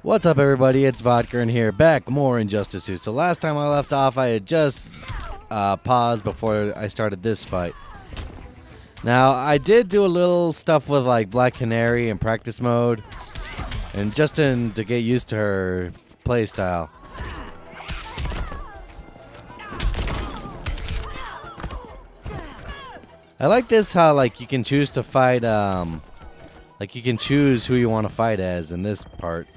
What's up, everybody? It's Vodka here, back more Injustice 2. So last time I left off, I had just paused before I started this fight. Now, I did do a little stuff with like Black Canary in practice mode, and just to get used to her playstyle. I like this how like you can choose to fight, like you can choose who you want to fight as in this part.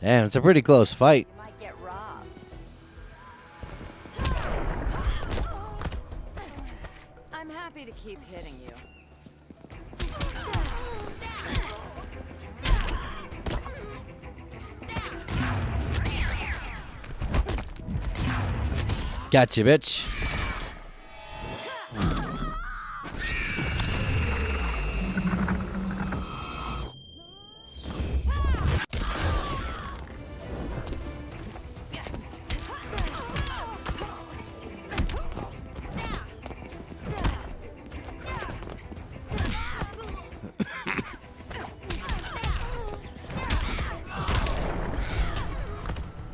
Damn, it's a pretty close fight. You might get robbed. I'm happy to keep hitting you. Gotcha, bitch.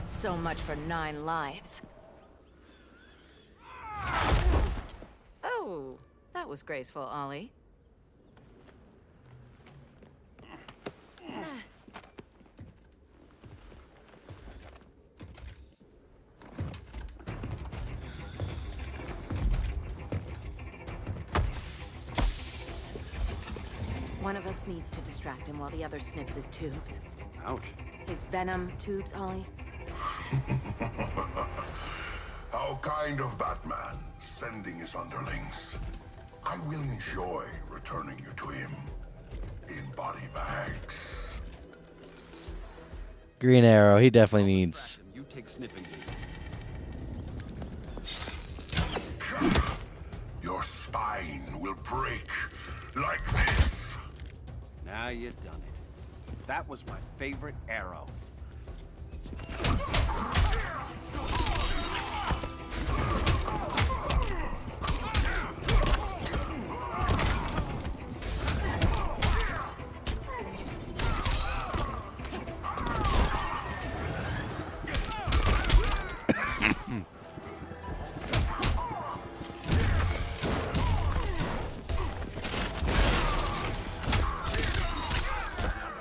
So much for 9 lives. Oh, that was graceful, Ollie. One of us needs to distract him while the other snips his tubes. Ouch. His venom tubes, Ollie. How kind of Batman, sending his underlings. I will enjoy returning you to him in body bags. Green Arrow, he definitely needs. You take sniffing duty. Your spine will break like this. Now you done it. That was my favorite arrow.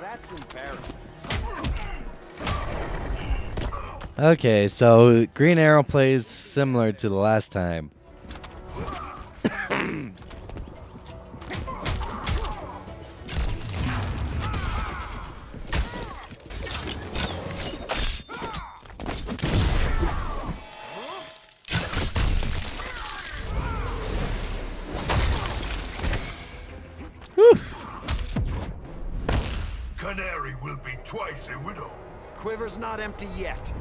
That's embarrassing. Okay, so Green Arrow plays similar to the last time. Canary will be twice a widow. Quiver's not empty yet.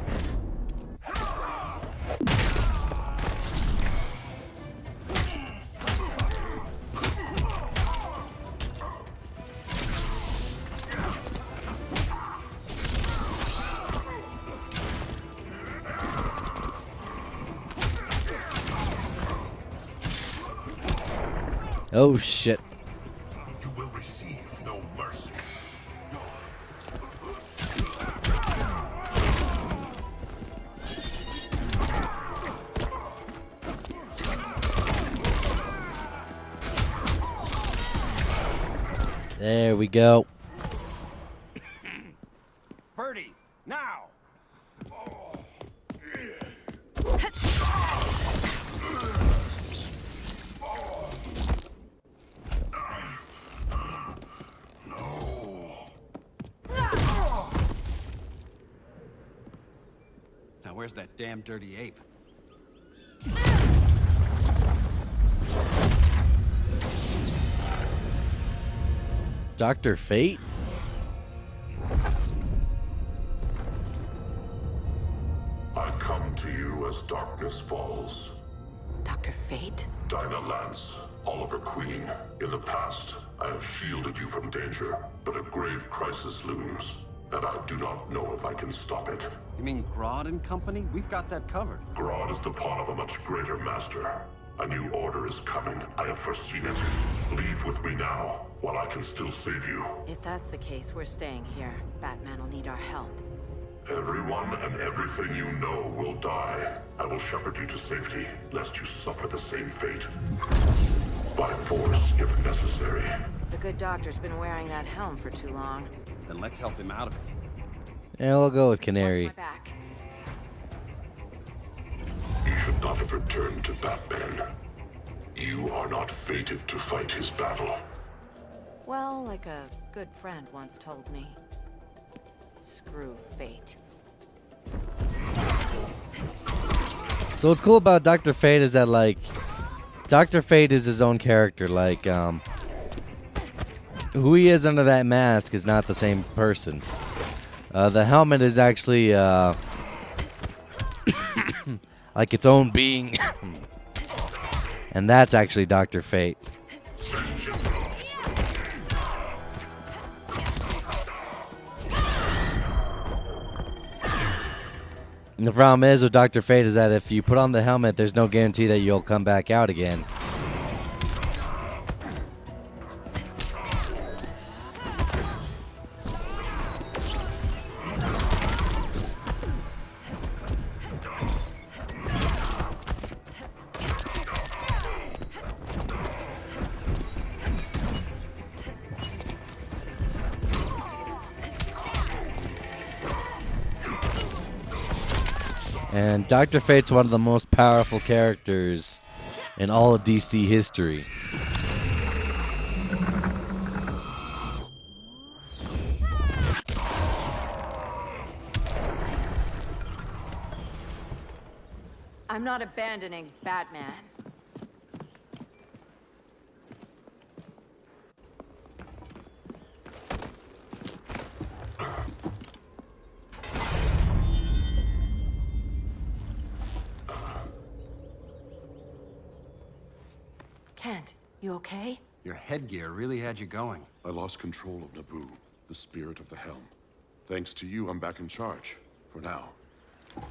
Oh shit. You will receive no mercy. There we go. Birdie, now! Now where's that damn dirty ape? Dr. Fate? I come to you as darkness falls. Dr. Fate? Dinah Lance, Oliver Queen. In the past, I have shielded you from danger, but a grave crisis looms. and I do not know if I can stop it. You mean Grodd and company? We've got that covered. Grodd is the pawn of a much greater master. A new order is coming. I have foreseen it. Leave with me now, while I can still save you. If that's the case, we're staying here. Batman will need our help. Everyone and everything you know will die. I will shepherd you to safety, lest you suffer the same fate. By force, if necessary. The good doctor's been wearing that helm for too long. Then let's help him out of it. Yeah, we'll go with Watch Canary. my back. You should not have returned to Batman. You are not fated to fight his battle. Well, like a good friend once told me. Screw fate. So what's cool about Dr. Fate is that, like, Dr. Fate is his own character. Like, who he is under that mask is not the same person. The helmet is actually, like its own being. And that's actually Dr. Fate. And the problem is with Dr. Fate is that if you put on the helmet, there's no guarantee that you'll come back out again. And Dr. Fate's one of the most powerful characters in all of DC history. I'm not abandoning Batman. Kent, you okay? Your headgear really had you going. I lost control of Naboo, the spirit of the helm. Thanks to you, I'm back in charge. For now.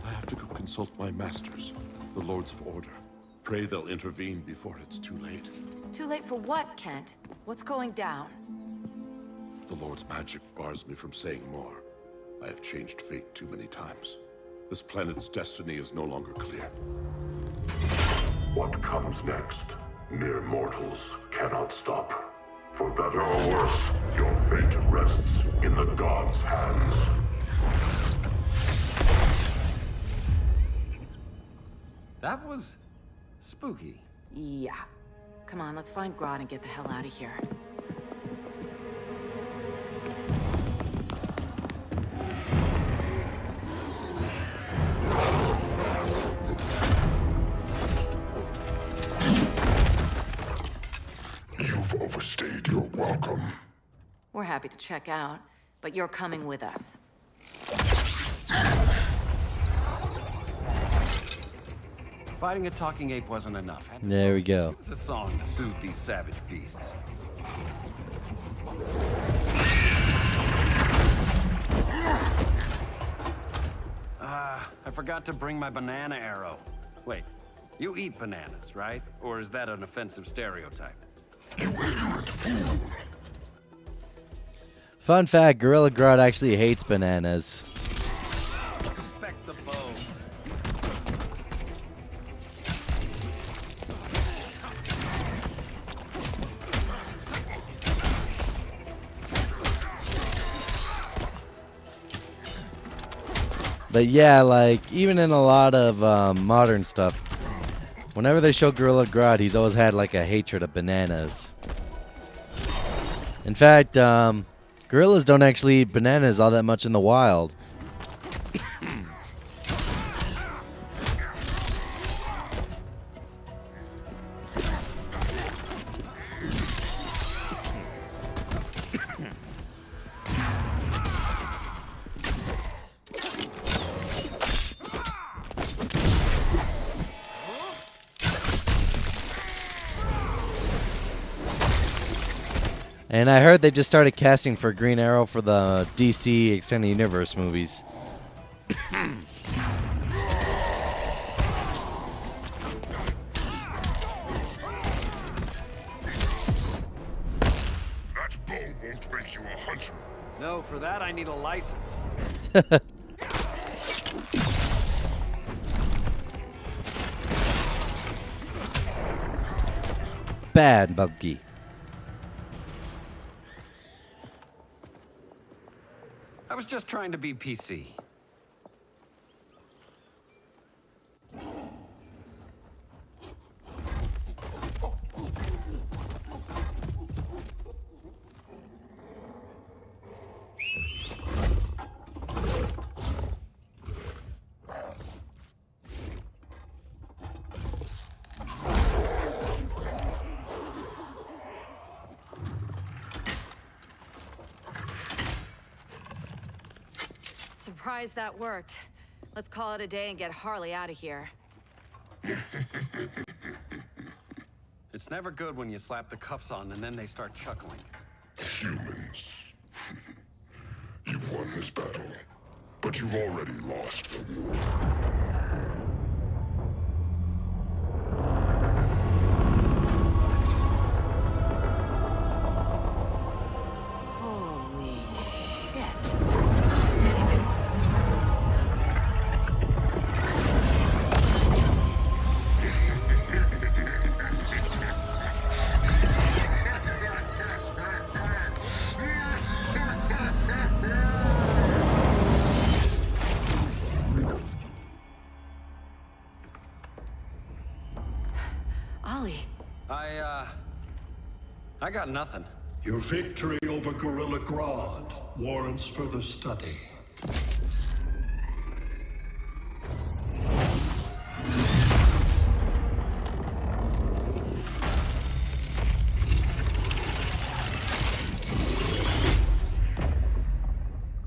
I have to go consult my masters, the Lords of Order. Pray they'll intervene before it's too late. Too late for what, Kent? What's going down? The Lord's magic bars me from saying more. I have changed fate too many times. This planet's destiny is no longer clear. What comes next? Mere mortals cannot stop. For better or worse, your fate rests in the gods' hands. That was spooky. Yeah. Come on, let's find Grodd and get the hell out of here. You've overstayed your welcome. We're happy to check out, but you're coming with us. Fighting a talking ape wasn't enough. There we go. It was a song to soothe these savage beasts. I forgot to bring my banana arrow. Wait, you eat bananas, right? Or is that an offensive stereotype? You ignorant fool. Fun fact, Gorilla Grodd actually hates bananas. Respect the bow. But yeah, like, even in a lot of modern stuff, whenever they show Gorilla Grodd, he's always had, like, a hatred of bananas. In fact, gorillas don't actually eat bananas all that much in the wild. And I heard they just started casting for Green Arrow for the DC Extended Universe movies. That bow won't make you a hunter. No, for that I need a license. Bad Buggy. I was just trying to be PC. Surprised that worked. Let's call it a day and get Harley out of here. It's never good when you slap the cuffs on and then they start chuckling. Humans. You've won this battle, but you've already lost the war. Holy shit. Ollie. I got nothing. Your victory over Gorilla Grodd warrants further study.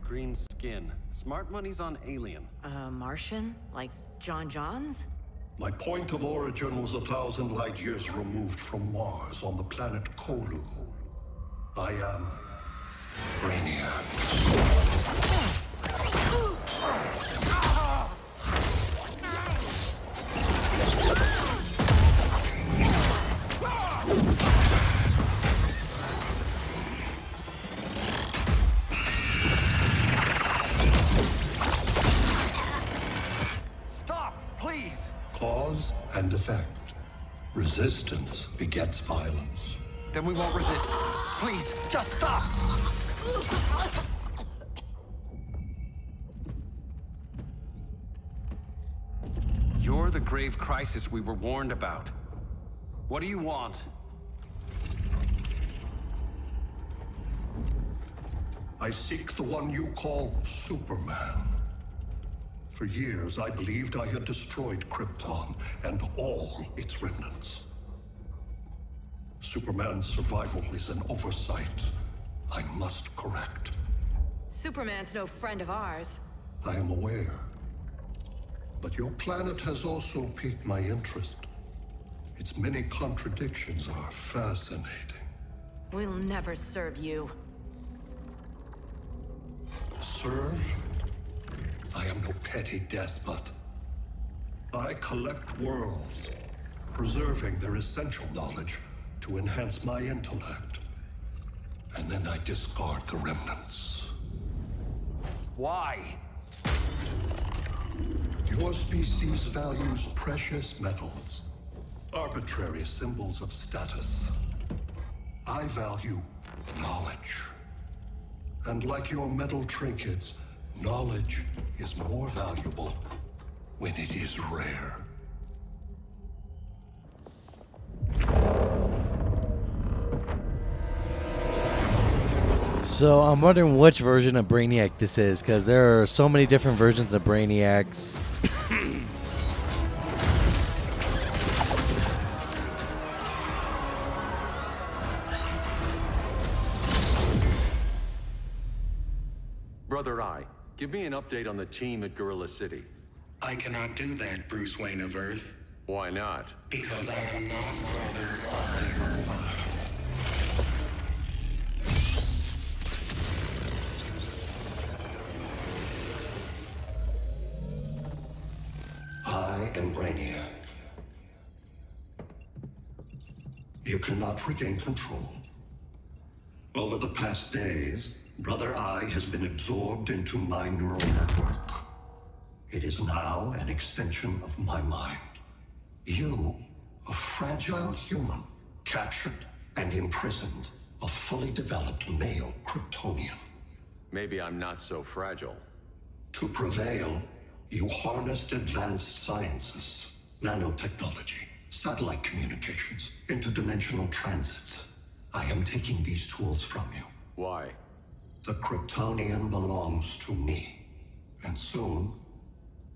Green skin. Smart money's on alien. Martian? Like John Johns? My point of origin was 1,000 light years removed from Mars on the planet Kolu. I am Brainiac. Stop, please! Cause and effect. Resistance begets violence. Then we won't resist. Please, just stop! You're the grave crisis we were warned about. What do you want? I seek the one you call Superman. For years, I believed I had destroyed Krypton and all its remnants. Superman's survival is an oversight I must correct. Superman's no friend of ours. I am aware. But your planet has also piqued my interest. Its many contradictions are fascinating. We'll never serve you. Serve? I am no petty despot. I collect worlds, preserving their essential knowledge to enhance my intellect. And then I discard the remnants. Why? Your species values precious metals, arbitrary symbols of status. I value knowledge. And like your metal trinkets, knowledge is more valuable when it is rare. So I'm wondering which version of Brainiac this is, because there are so many different versions of Brainiacs. Brother Eye, give me an update on the team at Gorilla City. I cannot do that, Bruce Wayne of Earth. Why not? Because I am not Brother I am Brainiac. You cannot regain control. Over the past days, Brother Eye has been absorbed into my neural network. It is now an extension of my mind. You, a fragile human, captured and imprisoned a fully developed male Kryptonian. Maybe I'm not so fragile. To prevail, you harnessed advanced sciences, nanotechnology, satellite communications, interdimensional transit. I am taking these tools from you. Why? The Kryptonian belongs to me. And soon,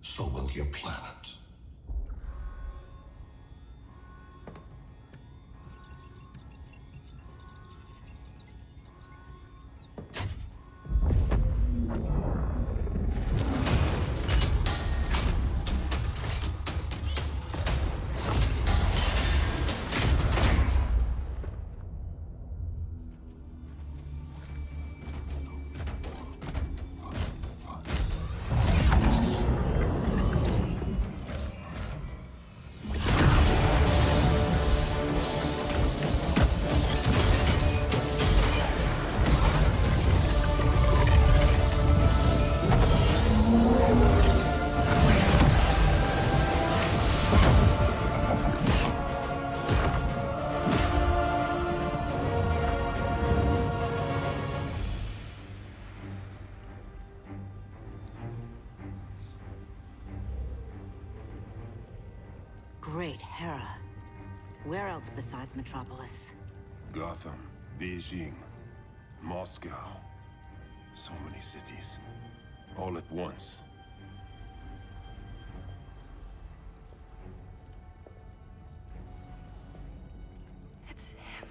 so will your planet. Great Hera. Where else besides Metropolis? Gotham, Beijing, Moscow. So many cities. All at once. It's him.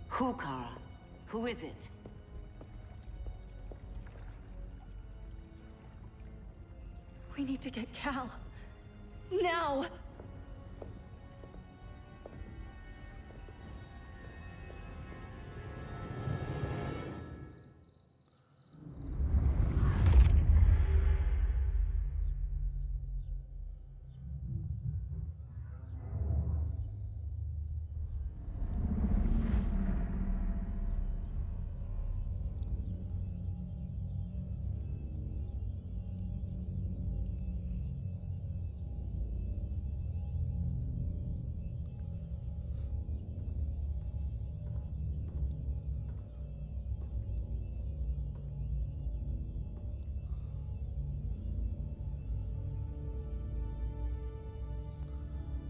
Who, Kara? Who is it? We need to get Cal. Now!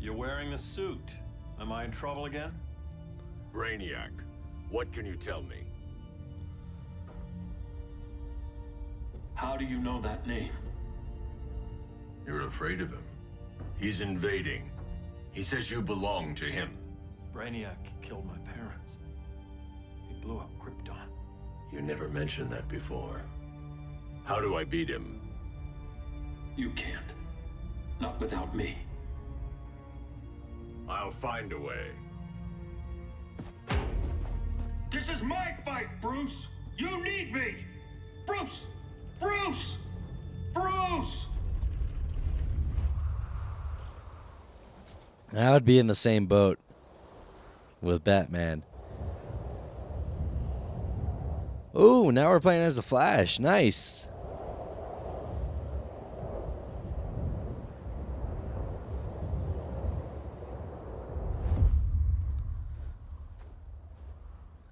You're wearing the suit. Am I in trouble again? Brainiac, what can you tell me? How do you know that name? You're afraid of him. He's invading. He says you belong to him. Brainiac killed my parents. He blew up Krypton. You never mentioned that before. How do I beat him? You can't. Not without me. I'll find a way. This is my fight, Bruce! You need me! Bruce! Bruce! Bruce! I would be in the same boat with Batman. Ooh, now we're playing as the Flash. Nice.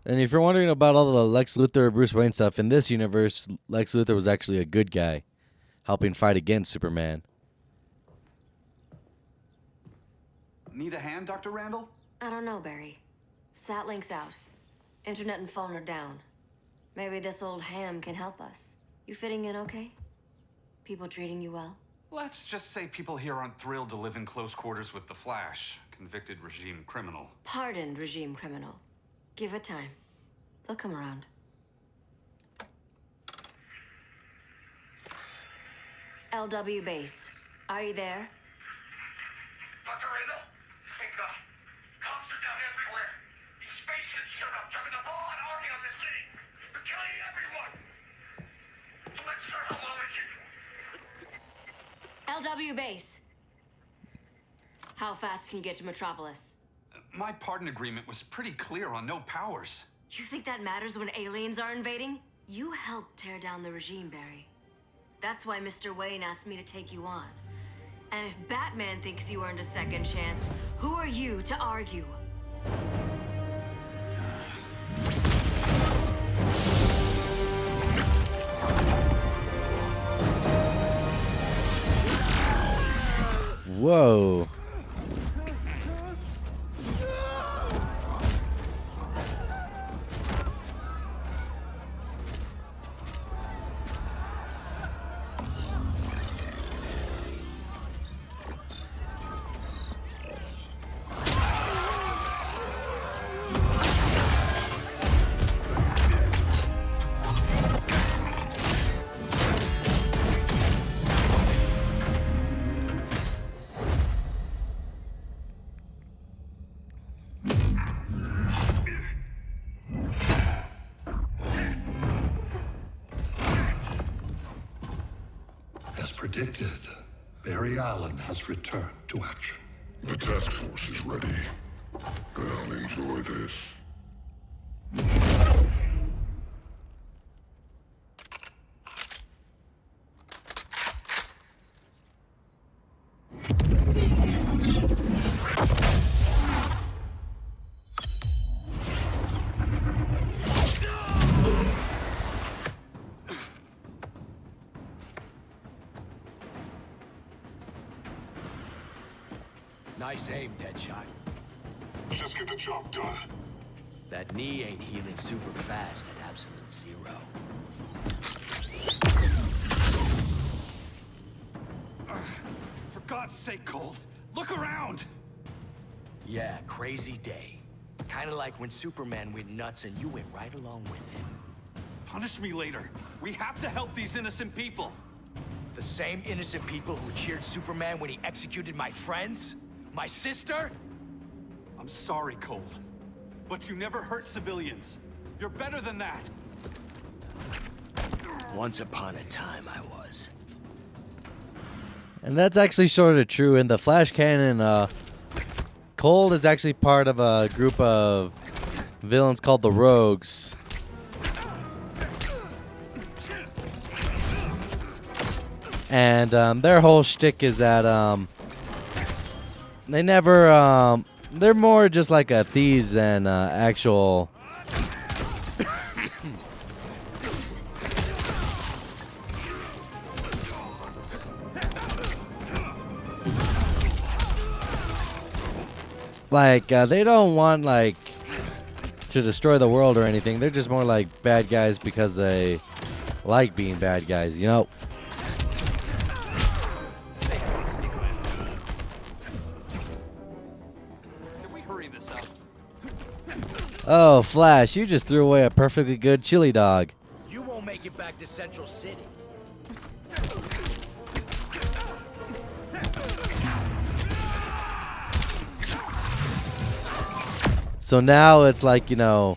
And if you're wondering about all the Lex Luthor, Bruce Wayne stuff, in this universe, Lex Luthor was actually a good guy, helping fight against Superman. Need a hand, Dr. Randall? I don't know, Barry. Satlink's out. Internet and phone are down. Maybe this old ham can help us. You fitting in okay? People treating you well? Let's just say people here aren't thrilled to live in close quarters with the Flash, convicted regime criminal. Pardoned regime criminal. Give it time. They'll come around. LW base. Are you there? Dr. Randall? Cops are down everywhere. These spaceships showed up, driving a full-on army on the city. They're killing everyone. I'm not sure how long it can... LW base. How fast can you get to Metropolis? My pardon agreement was pretty clear on no powers. You think that matters when aliens are invading? You helped tear down the regime, Barry. That's why Mr. Wayne asked me to take you on. And if Batman thinks you earned a second chance, who are you to argue? Whoa. As predicted, Barry Allen has returned to action. The task force is ready. I'll enjoy this. Nice aim, Deadshot. Just get the job done. That knee ain't healing super fast at absolute zero. For God's sake, Cold, look around! Yeah, crazy day. Kinda like when Superman went nuts and you went right along with him. Punish me later. We have to help these innocent people. The same innocent people who cheered Superman when he executed my friends? My sister? I'm sorry, Cold, but you never hurt civilians. You're better than that. Once upon a time, I was. And that's actually sort of true. In the Flash canon, Cold is actually part of a group of villains called the Rogues. And their whole shtick is that they never, they're more just like a thieves than actual. Like, they don't want, like, to destroy the world or anything. They're just more like bad guys because they like being bad guys, you know? Oh, Flash, you just threw away a perfectly good chili dog. You won't make it back to Central City. So now it's like, you know.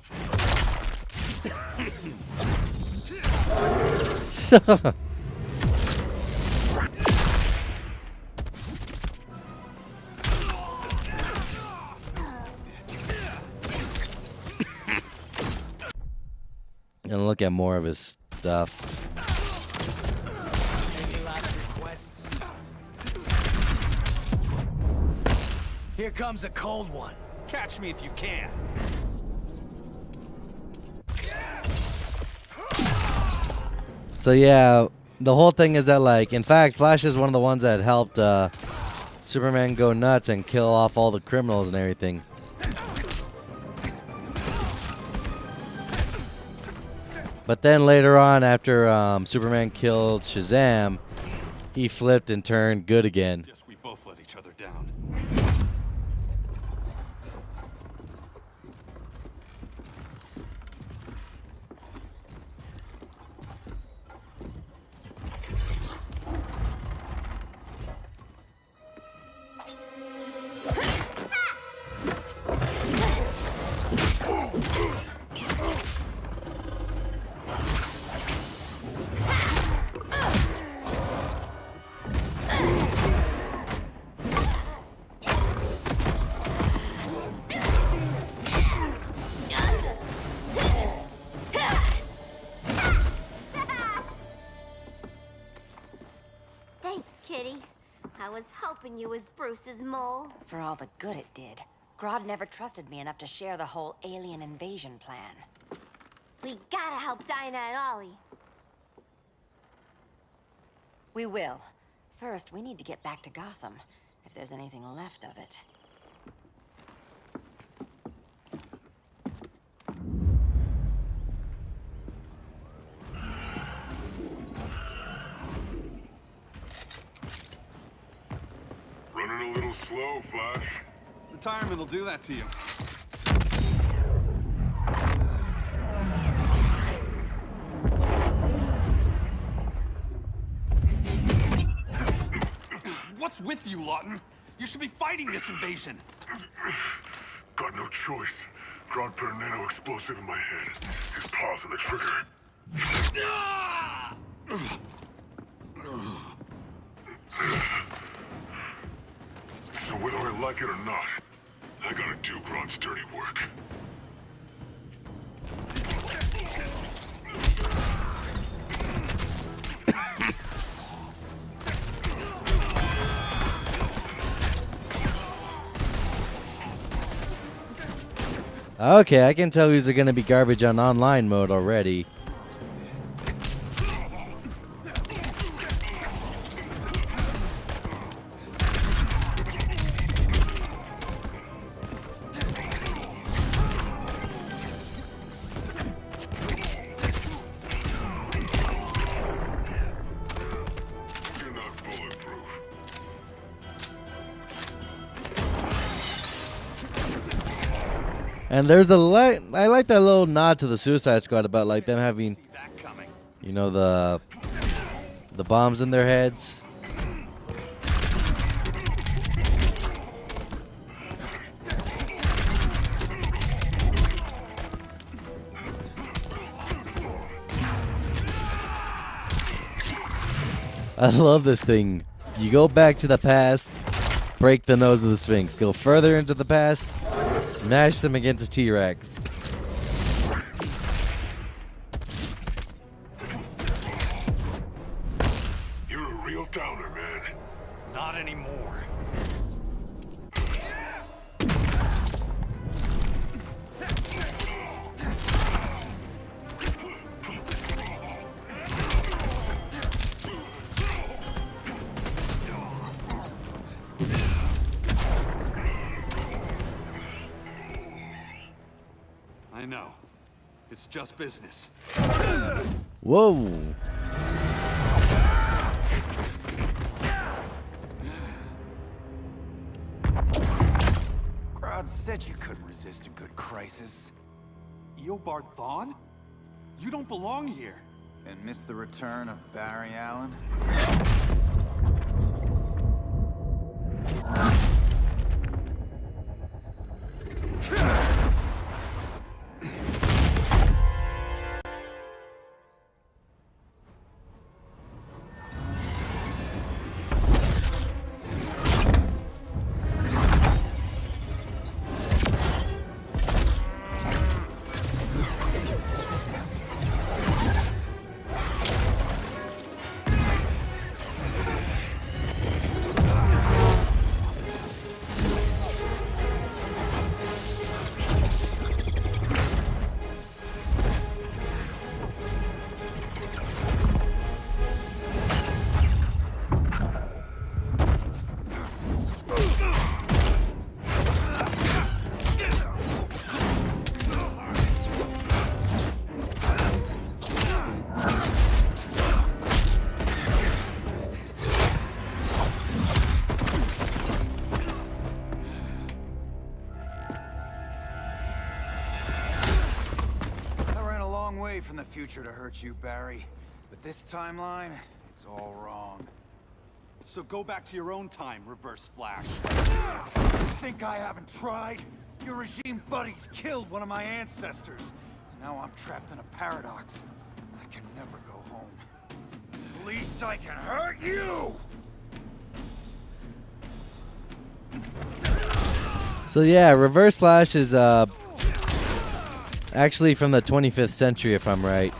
And look at more of his stuff. Any last requests? Here comes a cold one. Catch me if you can. So yeah, the whole thing is that, like, in fact, Flash is one of the ones that helped Superman go nuts and kill off all the criminals and everything. But then later on, after Superman killed Shazam, he flipped and turned good again. Guess we both let each other down. I was hoping you was Bruce's mole. For all the good it did, Grodd never trusted me enough to share the whole alien invasion plan. We gotta help Dinah and Ollie. We will. First, we need to get back to Gotham, if there's anything left of it. Running a little slow, Flash. Retirement will do that to you. What's with you, Lawton? You should be fighting this invasion. Got no choice. Grodd put a nano-explosive in my head. His paws on the trigger. So whether I like it or not, I gotta do Grodd's dirty work. Okay, I can tell who's going to be garbage on online mode already. And there's a I like that little nod to the Suicide Squad about like them having, you know, the bombs in their heads. I love this thing. You go back to the past, break the nose of the Sphinx. Go further into the past, smash them against a T-Rex. You're a real downer, man. Not anymore. I know. It's just business. Whoa. Grodd said you couldn't resist a good crisis. Eobard Thawne? You don't belong here. And miss the return of Barry Allen? From the future to hurt you, Barry. But this timeline, it's all wrong. So go back to your own time, Reverse Flash. Think I haven't tried? Your regime buddies killed one of my ancestors. Now I'm trapped in a paradox. I can never go home. At least I can hurt you! So yeah, Reverse Flash is actually from the 25th century, if I'm right.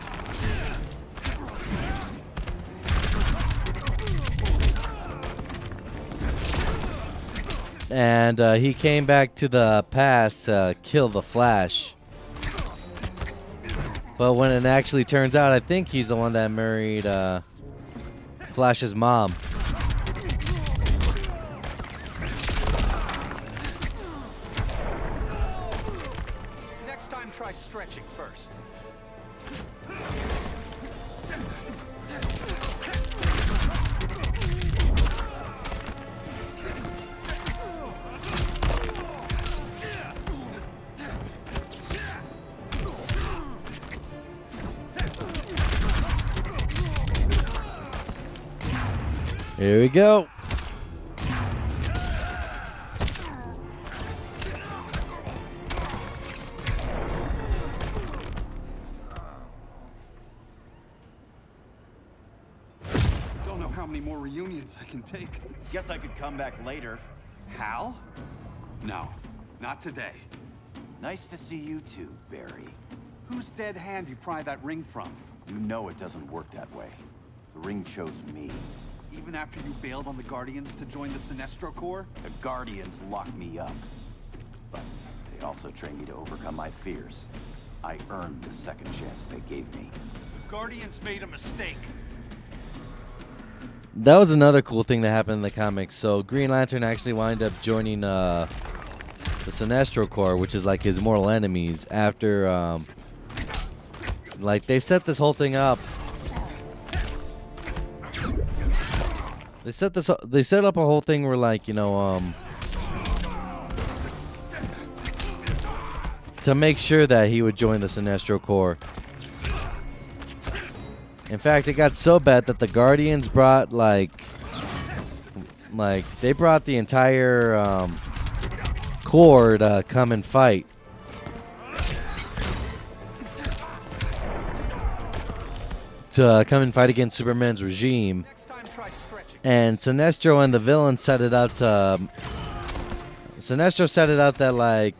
And he came back to the past to kill the Flash. But when it actually turns out, I think he's the one that married Flash's mom. Next time, try stretching first. Here we go. Don't know how many more reunions I can take. Guess I could come back later. Hal? No, not today. Nice to see you too, Barry. Whose dead hand you pry that ring from? You know it doesn't work that way. The ring chose me. Even after you bailed on the Guardians to join the Sinestro Corps? The Guardians locked me up. But they also trained me to overcome my fears. I earned the second chance they gave me. The Guardians made a mistake. That was another cool thing that happened in the comics. So Green Lantern actually wound up joining the Sinestro Corps, which is like his mortal enemies, after like they set this whole thing up. They set up a whole thing where, like, you know, to make sure that he would join the Sinestro Corps. In fact, it got so bad that the Guardians brought like they brought the entire Corps to come and fight. To come and fight against Superman's regime. And Sinestro and the villain set it up to... Sinestro set it up that, like,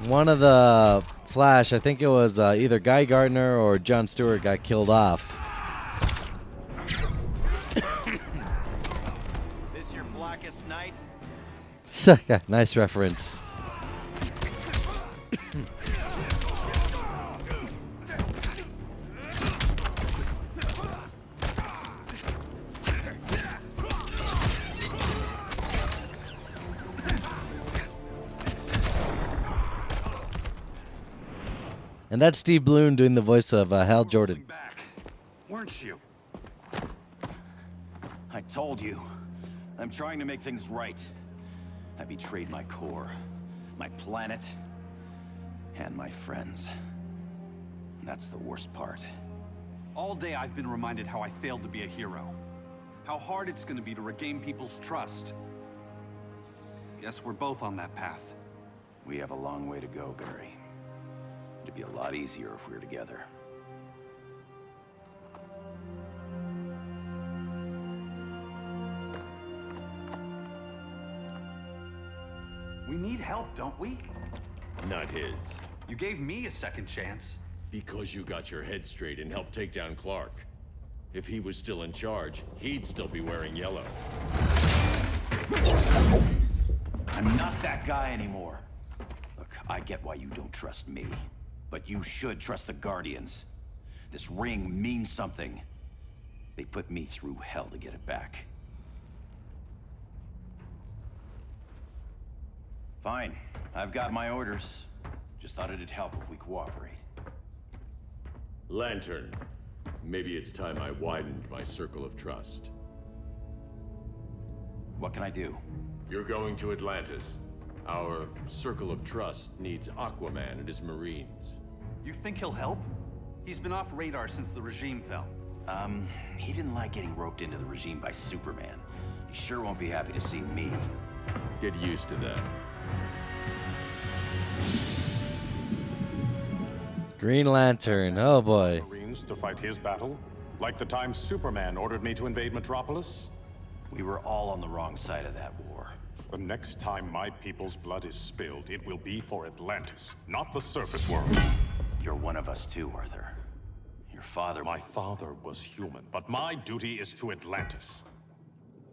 one of the Flash, I think it was either Guy Gardner or John Stewart, got killed off. This your blackest night? Nice reference. And that's Steve Bloom doing the voice of Hal Jordan. Weren't you? I told you. I'm trying to make things right. I betrayed my Corps, my planet, and my friends. That's the worst part. All day I've been reminded how I failed to be a hero. How hard it's gonna be to regain people's trust. Guess we're both on that path. We have a long way to go, Barry. It'd be a lot easier if we were together. We need help, don't we? Not his. You gave me a second chance. Because you got your head straight and helped take down Clark. If he was still in charge, he'd still be wearing yellow. I'm not that guy anymore. Look, I get why you don't trust me. But you should trust the Guardians. This ring means something. They put me through hell to get it back. Fine. I've got my orders. Just thought it'd help if we cooperate. Lantern. Maybe it's time I widened my circle of trust. What can I do? You're going to Atlantis. Our circle of trust needs Aquaman and his Marines. You think he'll help? He's been off radar since the regime fell. He didn't like getting roped into the regime by Superman. He sure won't be happy to see me. Get used to that. Green Lantern, oh boy. Marines to fight his battle? Like the time Superman ordered me to invade Metropolis? We were all on the wrong side of that war. The next time my people's blood is spilled, it will be for Atlantis, not the surface world. You're one of us too, Arthur. Your father... My father was human, but my duty is to Atlantis.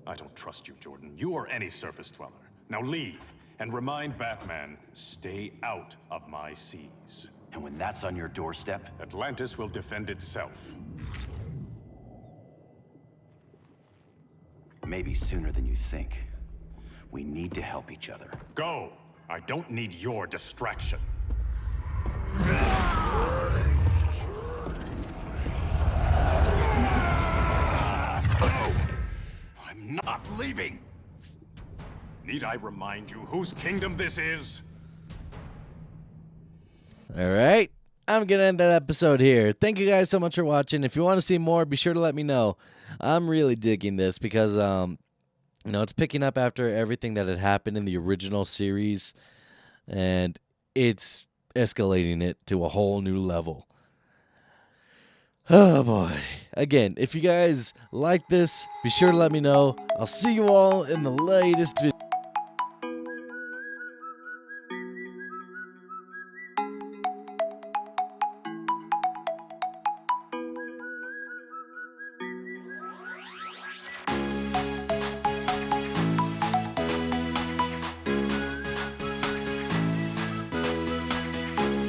I don't trust you, Jordan. You or any surface dweller. Now leave, and remind Batman, stay out of my seas. And when that's on your doorstep? Atlantis will defend itself. Maybe sooner than you think. We need to help each other. Go! I don't need your distraction. I'm not leaving! Need I remind you whose kingdom this is? All right. I'm going to end that episode here. Thank you guys so much for watching. If you want to see more, be sure to let me know. I'm really digging this because, you know, it's picking up after everything that had happened in the original series, and it's escalating it to a whole new level. Oh, boy. Again, if you guys like this, be sure to let me know. I'll see you all in the latest video.